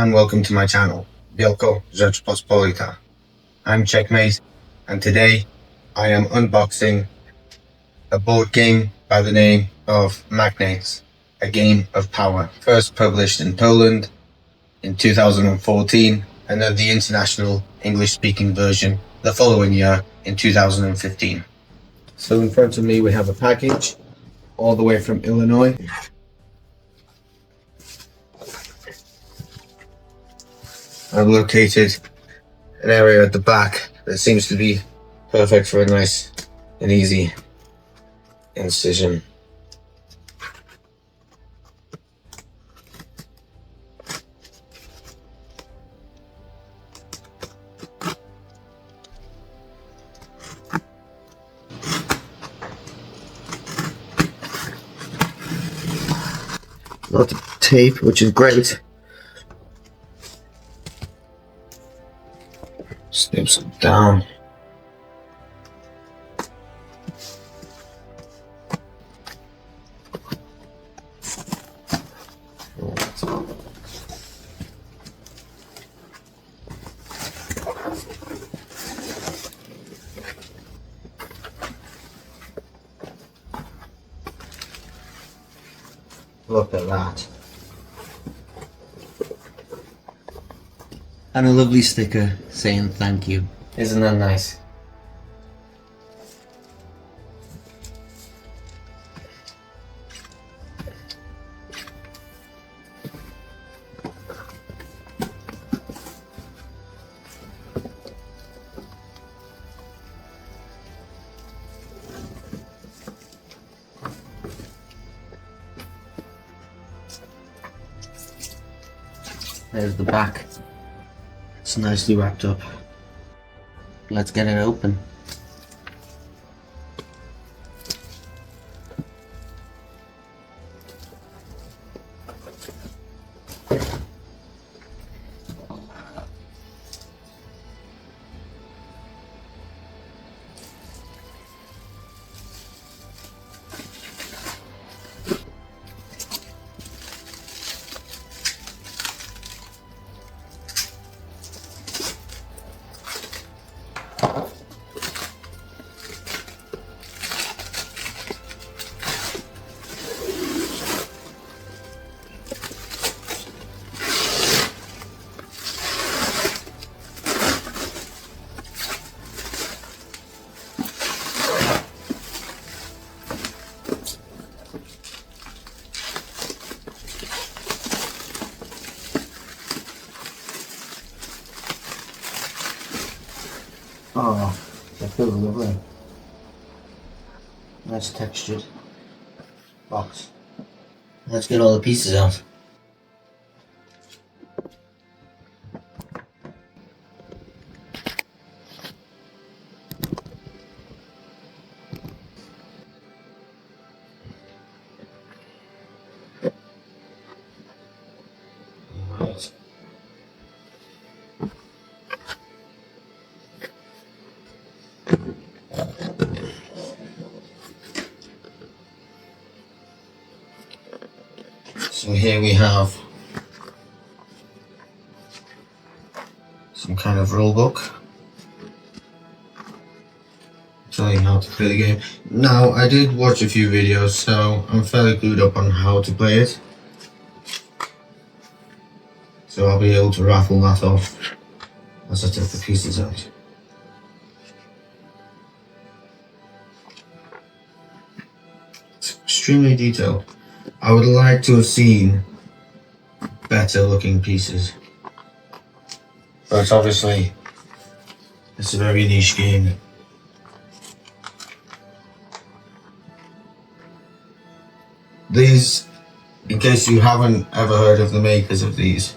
and welcome to my channel, Wielko Rzeczpospolita. I'm Checkmate, and today I am unboxing a board game by the name of Magnates, a game of power, first published in Poland in 2014, and then the international English-speaking version the following year in 2015. So in front of me we have a package all the way from Illinois. I've located an area at the back that seems to be perfect for a nice and easy incision. Lot of tape, which is great. Snips it down. Look at that. And a lovely sticker saying thank you. Isn't that nice? There's the back. It's nicely wrapped up. Let's get it open. Oh, that feels lovely. Nice textured box. Let's get all the pieces out. Alright. So here we have some kind of rule book telling you how to play the game. Now, I did watch a few videos, so I'm fairly clued up on how to play it. So I'll be able to raffle that off as I take the pieces out. It's extremely detailed. I would like to have seen better looking pieces, but obviously it's a very niche game. These, in case you haven't ever heard of the makers of these,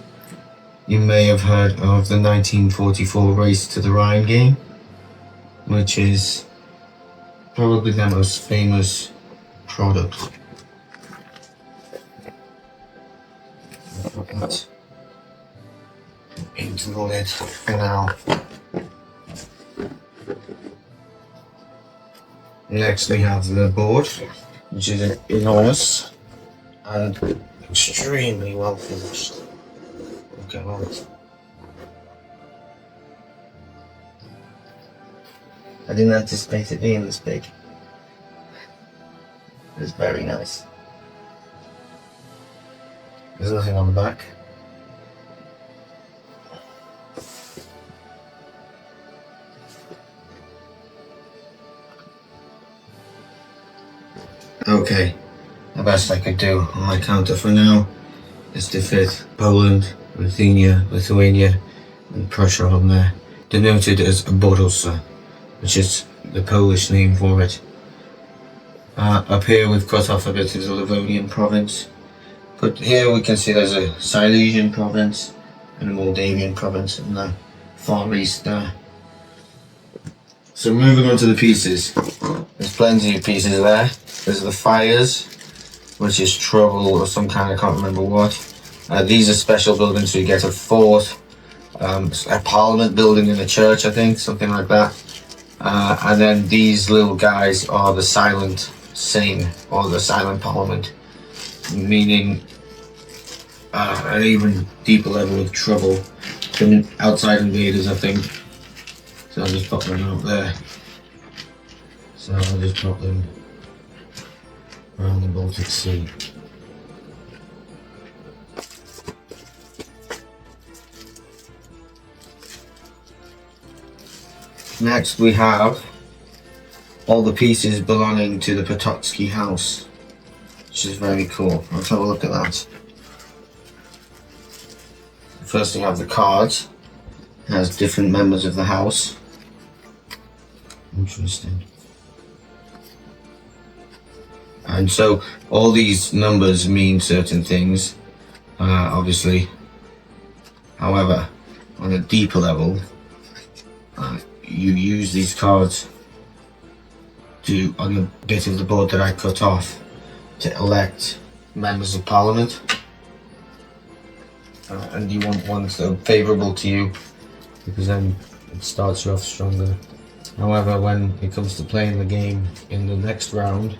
you may have heard of the 1944 Race to the Rhine game, which is probably their most famous product. Put that into the lid for now. Next we have the board, which is enormous and extremely well finished. Okay, well, I didn't anticipate it being this big. It's very nice. There's nothing on the back. Okay, the best I could do on my counter for now is to fit Poland, Lithuania and Prussia on there, denoted as Borussa, which is the Polish name for it. Up here we've cut off a bit of the Livonian province, but here we can see there's a Silesian province and a Moldavian province in the far east there. So moving on to the pieces, there's plenty of pieces there. There's the fires, which is trouble or some kind, I can't remember what. These are special buildings, so you get a fort, a parliament building in a church, I think, something like that. And then these little guys are the silent Sejm, or the silent parliament, meaning an even deeper level of trouble from outside invaders, I think. So I'll just pop them out there. So I'll just pop them around the Baltic Sea. Next we have all the pieces belonging to the Potocki house, which is very cool. Let's have a look at that. First we have the cards. It has different members of the house. Interesting. And so all these numbers mean certain things, obviously. However, on a deeper level, you use these cards to, on the bit of the board that I cut off, to elect members of parliament. And you want ones that are favourable to you, because then it starts you off stronger. However, when it comes to playing the game in the next round,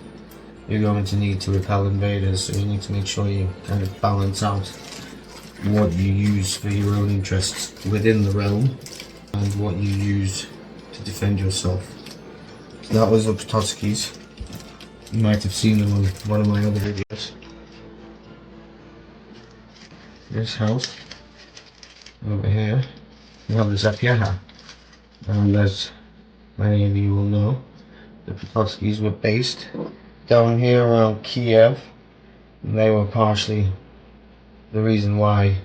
you're going to need to repel invaders, so you need to make sure you kind of balance out what you use for your own interests within the realm and what you use to defend yourself. So that was the Potockis. You might have seen them on one of my other videos. This house over here, we have the Zapiecha, and as many of you will know, the Potocki's were based down here around Kiev, and they were partially the reason why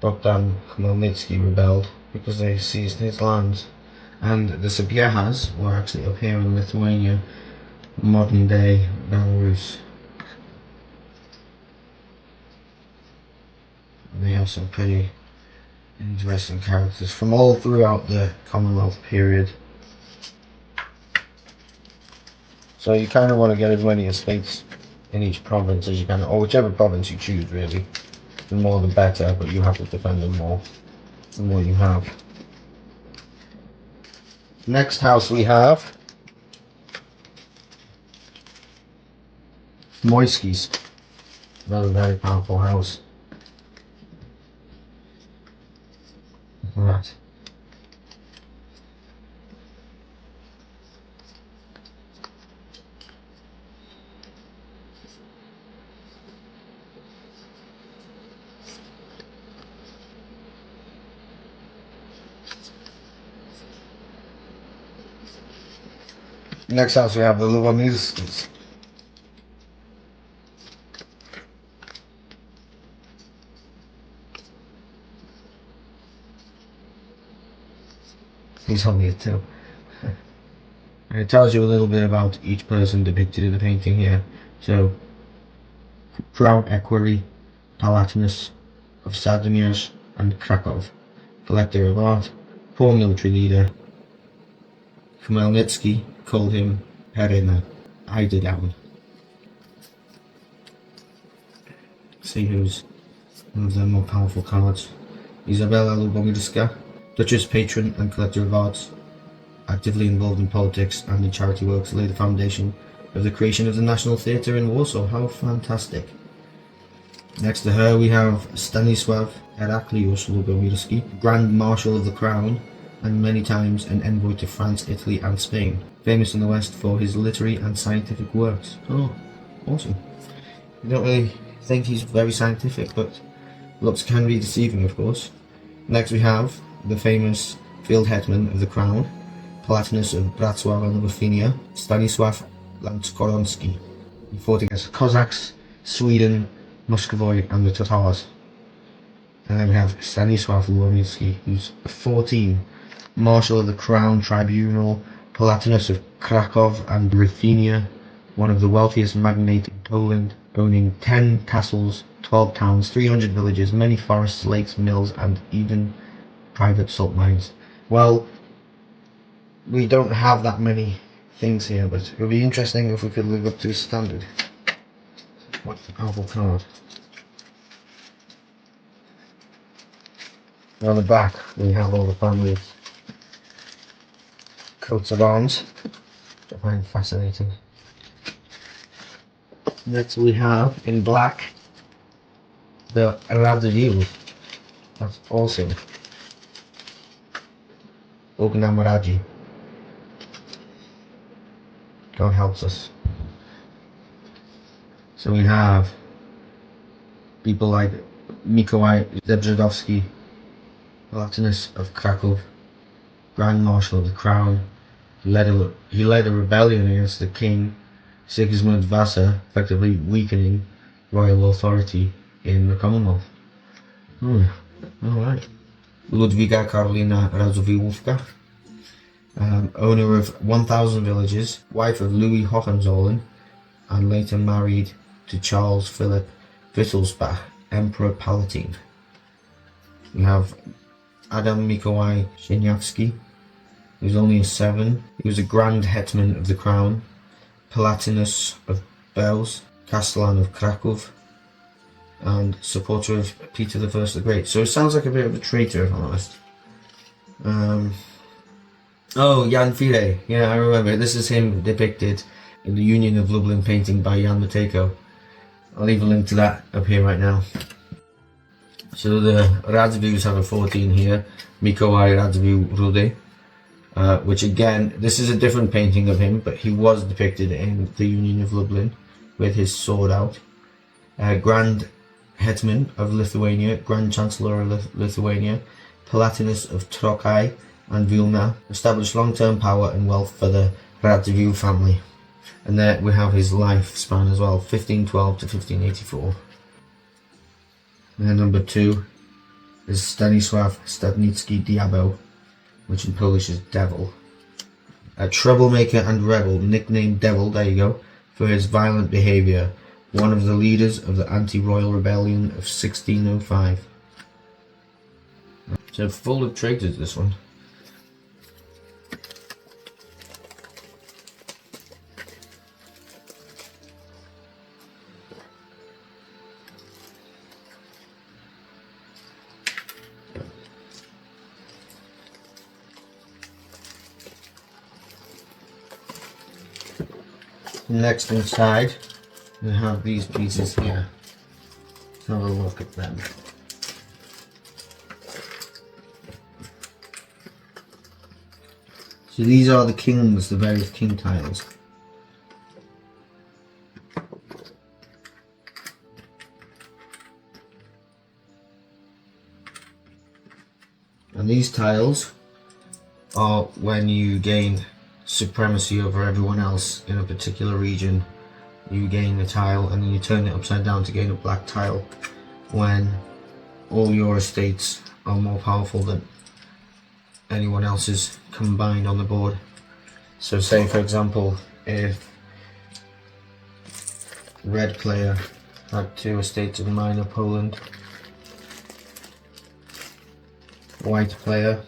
Bogdan Khmelnytsky rebelled, because they seized his lands. And the Zapiechas were actually up here in Lithuania, modern day Belarus. And they have some pretty interesting characters from all throughout the Commonwealth period. So you kind of want to get as many estates in each province as you can, or whichever province you choose really. The more the better, but you have to defend them more the more you have. Next house we have Moiski's. Another very powerful house. Look at that. Next house we have the Livonians. He's only a 2. And it tells you a little bit about each person depicted in the painting here. So, Proud Equerry, Palatinus of Sandomierz and Krakow, collector of art, poor military leader. Khmelnytsky called him Perina, eider down. See who's one of the more powerful cards. Izabela Lubomirska, Duchess, patron and collector of arts, actively involved in politics and in charity work to lay the foundation of the creation of the National Theatre in Warsaw. How fantastic. Next to her we have Stanisław Herakliusz Lubomirski, Grand Marshal of the Crown, and many times an envoy to France, Italy and Spain, famous in the West for his literary and scientific works. Oh, awesome. You don't really think he's very scientific, but looks can be deceiving, of course. Next we have the famous field hetman of the Crown, Palatinus of Bracław and Ruthenia, Stanisław Lanskoronski. He fought against the Cossacks, Sweden, Muscovy and the Tatars. And then we have Stanisław Lubomirski, who's 14, Marshal of the Crown Tribunal, Palatinus of Krakow and Ruthenia, one of the wealthiest magnates in Poland, owning 10 castles, 12 towns, 300 villages, many forests, lakes, mills, and even private salt mines. Well, we don't have that many things here, but it would be interesting if we could live up to his standard. What a powerful card. And on the back we have all the family's coats of arms, which I find fascinating. Next we have, in black, the Radziwiłł. That's awesome. Ognam Radzi. God helps us. So we have people like Mikołaj Zebrzydowski, Palatinus of Krakow, Grand Marshal of the Crown. He led a rebellion against the king, Sigismund Vasa, effectively weakening royal authority in the Commonwealth. Alright. Ludwiga Karolina Radziwiłłówka, owner of 1,000 villages, wife of Louis Hohenzollern, and later married to Charles Philip Wittelsbach, Emperor Palatine. We have Adam Mikołaj Sieniawski, who's only a 7. He was a Grand Hetman of the Crown, Palatinus of Belz, Castellan of Krakow, and supporter of Peter I the Great. So it sounds like a bit of a traitor, if I'm honest. Oh, Jan File. Yeah, I remember. This is him depicted in the Union of Lublin painting by Jan Matejko. I'll leave a link to that up here right now. So the Radziwiłłs have a 14 here, Mikołaj Radziwiłł Rudy, which again, this is a different painting of him, but he was depicted in the Union of Lublin with his sword out. Grand Hetman of Lithuania, Grand Chancellor of Lithuania, Palatinus of Trokai and Vilna, established long-term power and wealth for the Radziwiłł family. And there we have his lifespan as well, 1512 to 1584. And then number 2 is Stanisław Stadnicki Diabeł, which in Polish is devil. A troublemaker and rebel, nicknamed Devil, there you go, for his violent behaviour, one of the leaders of the anti-royal rebellion of 1605. So full of traitors, this one. Next inside, we have these pieces here. Let's have a look at them. So these are the kings, the various king tiles. And these tiles are when you gain supremacy over everyone else in a particular region. You gain the tile and then you turn it upside down to gain a black tile when all your estates are more powerful than anyone else's combined on the board. So say for example, if red player had 2 estates in Minor Poland, white player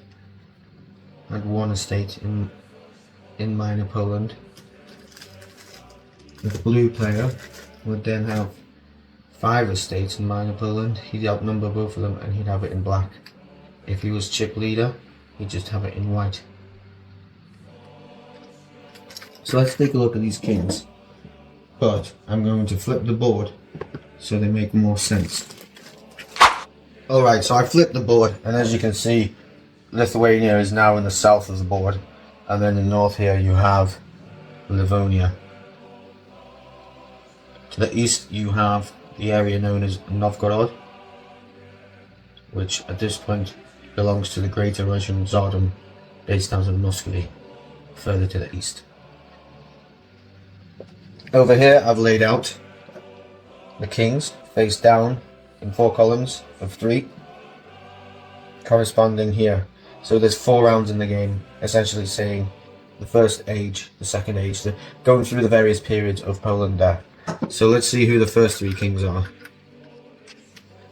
had 1 estate in Minor Poland. The blue player would then have 5 estates in Minor Poland. He'd outnumber both of them and he'd have it in black. If he was chip leader, he'd just have it in white. So let's take a look at these kings. But I'm going to flip the board so they make more sense. Alright, so I flipped the board, and as you can see, Lithuania is now in the south of the board, and then in the north here you have Livonia. To the east you have the area known as Novgorod, which at this point belongs to the Greater Russian Tsardom, based out of Muscovy, further to the east. Over here I've laid out the kings face down in 4 columns of 3, corresponding here. So there's 4 rounds in the game, essentially saying the first age, the second age, going through the various periods of Poland there. So let's see who the first 3 kings are.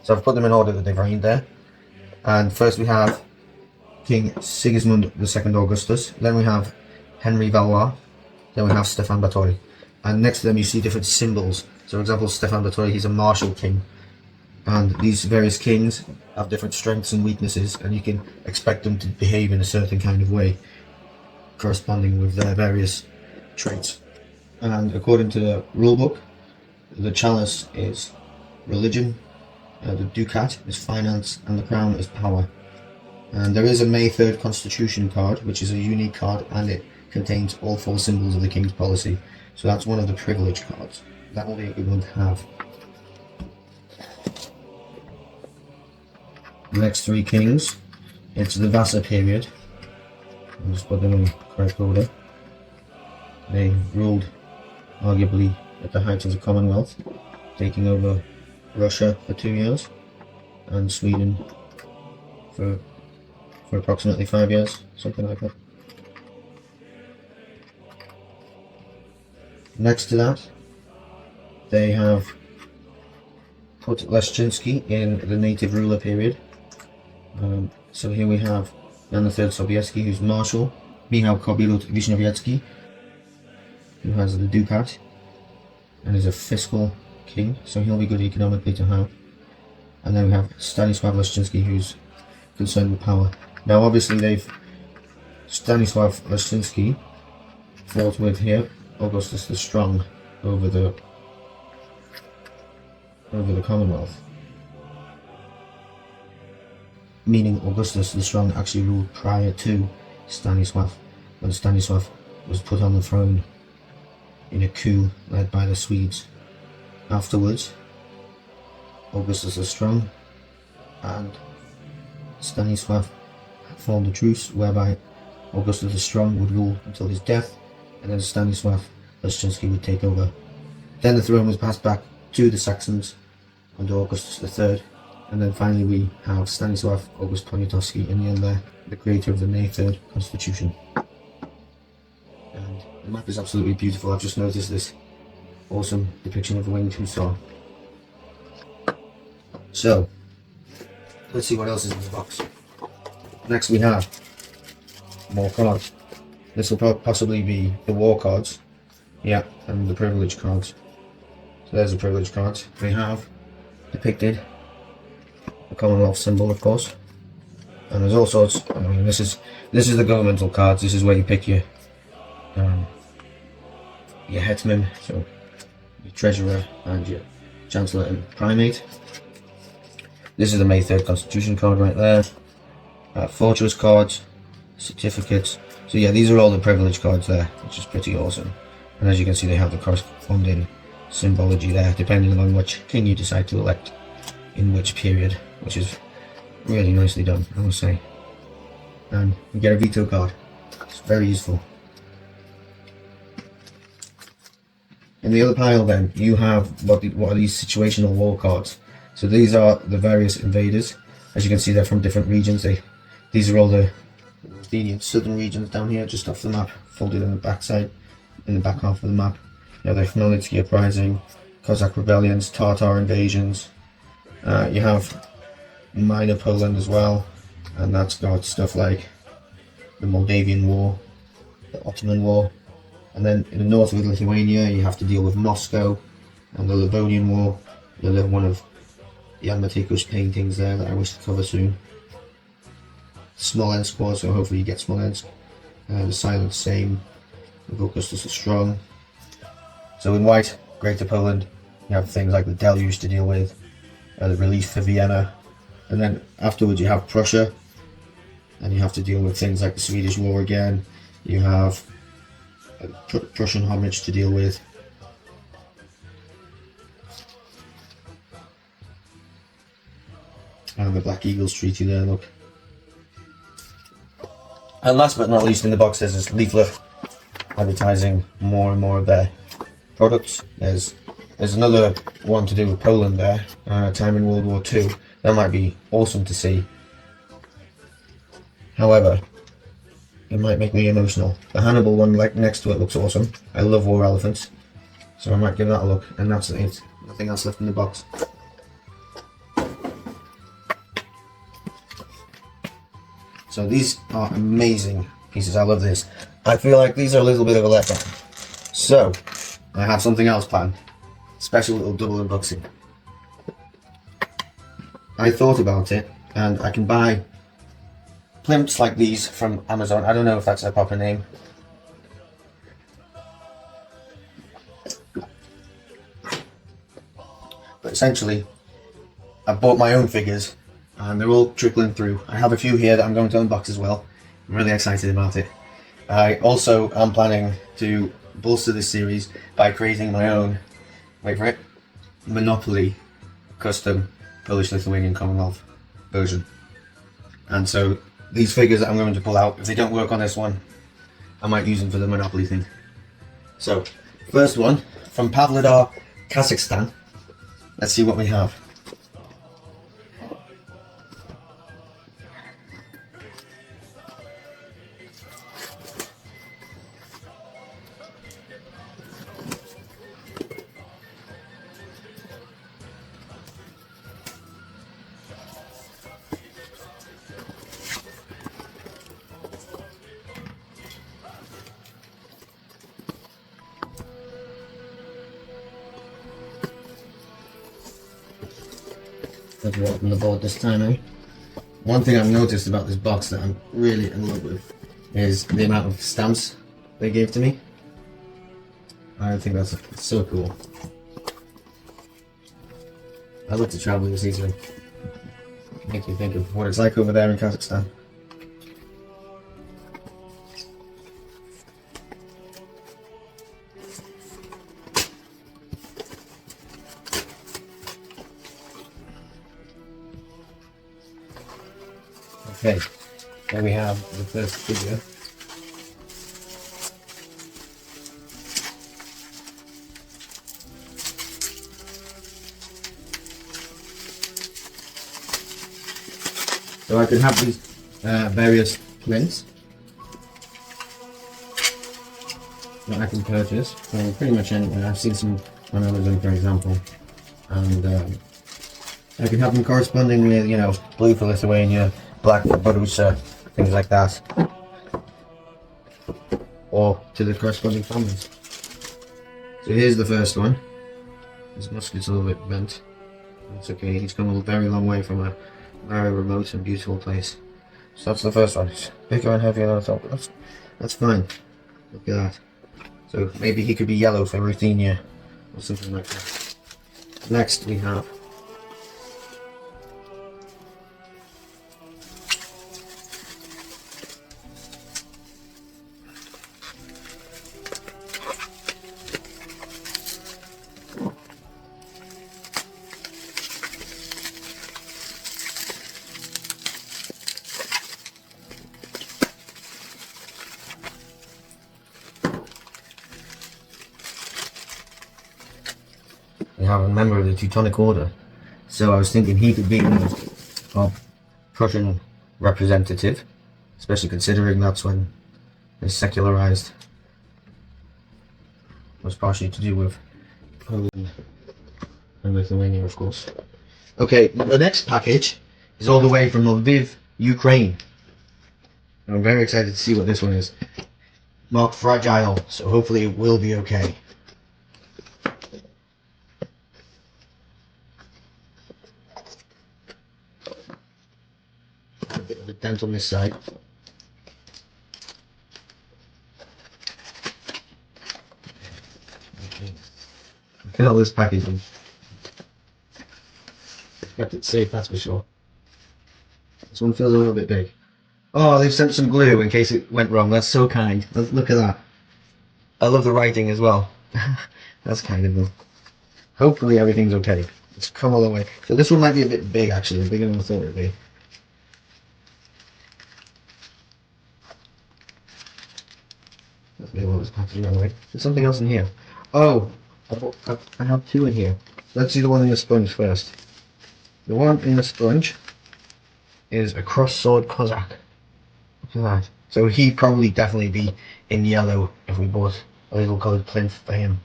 So I've put them in order that they've reigned there. And first we have King Sigismund II Augustus, then we have Henry Valois, then we have Stefan Batory. And next to them you see different symbols. So for example, Stefan Batory, he's a martial king. And these various kings have different strengths and weaknesses, and you can expect them to behave in a certain kind of way, corresponding with their various traits. And according to the rulebook, the chalice is religion, the ducat is finance, and the crown is power. And there is a May 3rd Constitution card, which is a unique card, and it contains all 4 symbols of the king's policy. So that's one of the privilege cards. That will be a good one to have. The next 3 kings, it's the Vasa period. I'll just put them in correct order. They ruled arguably at the height of the Commonwealth, taking over Russia for 2 years and Sweden for approximately 5 years, something like that. Next to that, they have put Leszczynski in the native ruler period. So here we have Jan III Sobieski, who's marshal, Michał Kobylut Wiśniowiecki, who has the ducat and is a fiscal king, so he'll be good economically to have. And then we have Stanisław Leszczynski, who's concerned with power. Now obviously Stanisław Leszczynski fought with here Augustus the Strong over the Commonwealth. Meaning Augustus the Strong actually ruled prior to Stanisław, when Stanisław was put on the throne in a coup led by the Swedes. Afterwards, Augustus the Strong and Stanisław formed a truce whereby Augustus the Strong would rule until his death, and then Stanisław Leszczynski would take over. Then the throne was passed back to the Saxons under Augustus III, and then finally we have Stanisław August Poniatowski in the end there, the creator of the May 3rd Constitution. And the map is absolutely beautiful. I've just noticed this awesome depiction of the winged hussar. So, let's see what else is in the box. Next we have more cards. This will possibly be the war cards, yeah, and the privilege cards. So there's the privilege cards. We have depicted the Commonwealth symbol, of course, and there's all sorts. I mean, this is the governmental cards. This is where you pick your hetman, so your treasurer and your chancellor and primate. This is the May 3rd Constitution card right there. Fortress cards, certificates. So yeah, these are all the privilege cards there, which is pretty awesome. And as you can see, they have the corresponding symbology there, depending on which king you decide to elect in which period, which is really nicely done, I must say. And you get a veto card. It's very useful. In the other pile then, you have what are these situational war cards. So these are the various invaders. As you can see, they're from different regions. These are all the southern regions down here, just off the map, folded in the backside, in the back half of the map. You have the Khmelnytsky uprising, Cossack rebellions, Tartar invasions. You have Minor Poland as well, and that's got stuff like the Moldavian War, the Ottoman War, and then in the north with Lithuania you have to deal with Moscow and the Livonian War. Another one of Jan Matejko's paintings there that I wish to cover soon. Smolensk War, so hopefully you get Smolensk. The Silent Same with Augustus the Strong. So in white, Greater Poland, You have things like the Deluge to deal with, the Relief for Vienna, and then afterwards you have Prussia, and you have to deal with things like the Swedish War again. You have Prussian homage to deal with. And the Black Eagles Treaty there, look. And last but not least in the box there's this leaflet advertising more and more of their products. There's another one to do with Poland there, time in World War II. That might be awesome to see. However, it might make me emotional. The Hannibal one like next to it looks awesome. I love war elephants, so I might give that a look. And that's it. Nothing else left in the box. So these are amazing pieces. I love this. I feel like these are a little bit of a letdown. So I have something else planned. Special little double unboxing. I thought about it, and I can buy plimps like these from Amazon. I don't know if that's their proper name. But essentially, I bought my own figures, and they're all trickling through. I have a few here that I'm going to unbox as well. I'm really excited about it. I also am planning to bolster this series by creating my own, wait for it, Monopoly custom Polish-Lithuanian Commonwealth version. And so these figures that I'm going to pull out, if they don't work on this one, I might use them for the Monopoly thing. So, first one, from Pavlodar, Kazakhstan. Let's see what we have. Let's open the board this time, eh? One thing I've noticed about this box that I'm really in love with is the amount of stamps they gave to me. I think that's so cool. I'd love to travel this easily. Make you think of what it's like over there in Kazakhstan. Okay, then we have the first figure. So I can have these various plints that I can purchase from pretty much anywhere. I've seen some on Amazon, for example, and I can have them corresponding with, you know, blue for Lithuania, black for Borussia, things like that, or to the corresponding families. So here's the first one. His musket's a little bit bent. It's okay, he's come a very long way from a very remote and beautiful place. So that's the first one. It's bigger and heavier than I thought, but that's fine. Look at that. So maybe he could be yellow for Ruthenia, or something like that. Next we have a member of the Teutonic Order. So I was thinking he could be a Prussian representative, especially considering that's when they secularized. It was partially to do with Poland and Lithuania, of course. Okay, the next package is all the way from Lviv, Ukraine. I'm very excited to see what this one is. Marked fragile, so hopefully it will be okay. A bit of a dent on this side. Okay. Look at all this packaging. Kept it safe, that's for sure. This one feels a little bit big. Oh, they've sent some glue in case it went wrong. That's so kind. Look at that. I love the writing as well. That's kind of them. Hopefully everything's okay. It's come all the way. So this one might be a bit big actually, bigger than I thought it would be. Let's be able to packaging anyway. There's something else in here. Oh, I have two in here. Let's see the one in the sponge first. The one in the sponge is a cross-sword Cossack. Look at that. So he'd probably definitely be in yellow if we bought a little coloured plinth for him.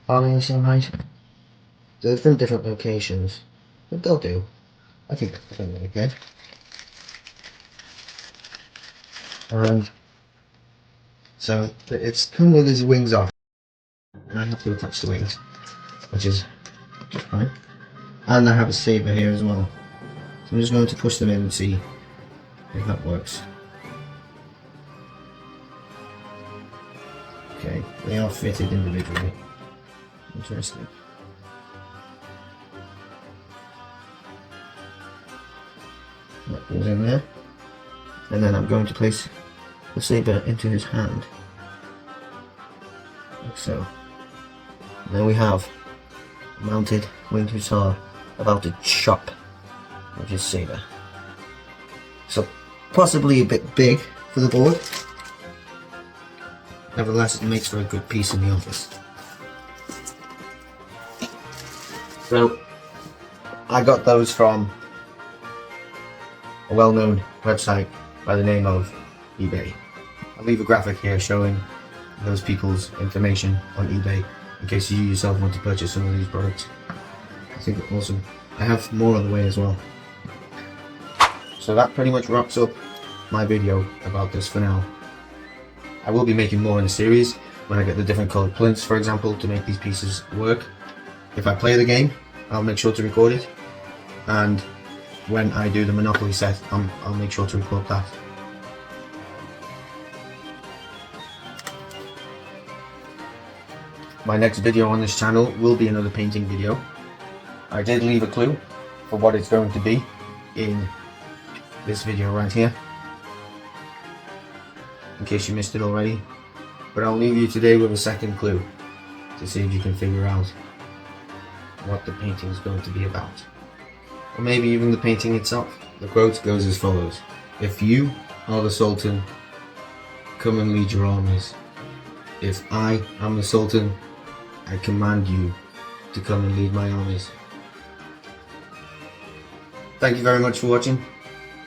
Are they the same height? They're from different locations, but they'll do. I think they're okay. And so it's come with his wings off, and I have to attach the wings, which is just fine. And I have a saber here as well. So I'm just going to push them in and see if that works. Okay, they are fitted individually. Interesting. That goes in there. And then I'm going to place the saber into his hand. Like so. And then we have a mounted winged hussar about to chop with his saber. So possibly a bit big for the board. Nevertheless, it makes for a good piece in the office. So I got those from a well-known website by the name of eBay. I'll leave a graphic here showing those people's information on eBay in case you yourself want to purchase some of these products. I think they're awesome. I have more on the way as well. So that pretty much wraps up my video about this for now. I will be making more in the series when I get the different coloured plinths, for example, to make these pieces work. If I play the game, I'll make sure to record it, and when I do the Monopoly set, I'll make sure to record that. My next video on this channel will be another painting video. I did leave a clue for what it's going to be in this video right here, in case you missed it already, but I'll leave you today with a second clue to see if you can figure out what the painting is going to be about. Or maybe even the painting itself. The quote goes as follows: "If you are the Sultan, come and lead your armies. If I am the Sultan, I command you to come and lead my armies." Thank you very much for watching,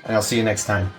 and I'll see you next time.